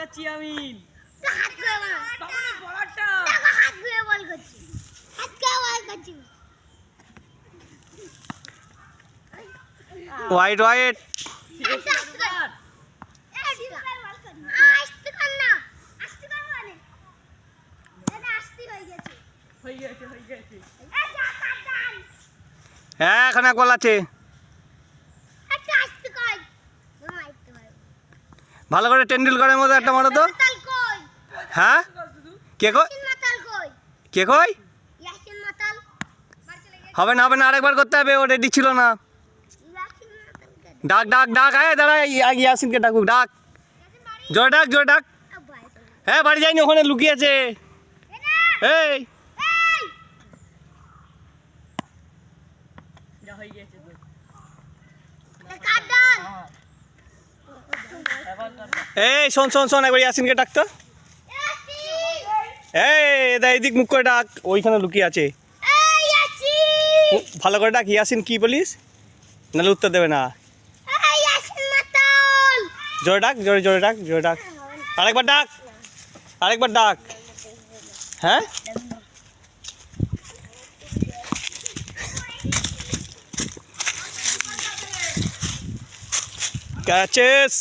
করছি আমি। হাত ধুয়ে বল। বাবারে বলাটা। দেখো হাত ধুয়ে বল করছি। হাত ধুয়ে বল করছি। হোয়াইট হোয়াইট আস্তে কর না। আস্তে কর মানে। এটা আস্তে হয়ে গেছে। হয়ে গেছে হয়ে গেছে। এই যা কাট দান। হ্যাঁ এখন এক বল আছে। একটা আস্তে কর। মামা একটু ভাই। ভালো করে টেন্ডুলকারের মতো একটা মারো তো। মাতাল কই? হ্যাঁ কে কই ইয়াসিন মাতাল কই? কে কই ইয়াসিন মাতাল। মার চলে গেছে। হবে না হবে না আরেকবার করতে হবে ও রেডি ছিল না। ইয়াসিন মাতাল কে? ডাক ডাক ডাক আয় দাঁড়া ইয়াসিনকে ডাকুক ডাক ইয়াসিন বাড়ি। জোরে ডাক জোরে ডাক ভাই চলে। হ্যাঁ বাড়ি যাইনি ওখানে লুকিয়ে আছে এনা। এই এই। যা হয়ে গেছে তো। কাট দান। এবার কর। এই শোন শোন শোন একবার ইয়াসিনকে ডাক তো ইয়াসিন। এই দা এদিক মুখ করে ডাক ওইখানে লুকিয়ে আছে এই ইয়াসিন। ভালো করে ডাক ইয়াসিন কি বলিস নাহলে উত্তর দেবে না এই ইয়াসিন মাতাল। জোরে ডাক জোরে জোরে ডাক জোরে ডাক আরেকবার ডাক আরেকবার ডাক হ্যাঁ ক্যাচেস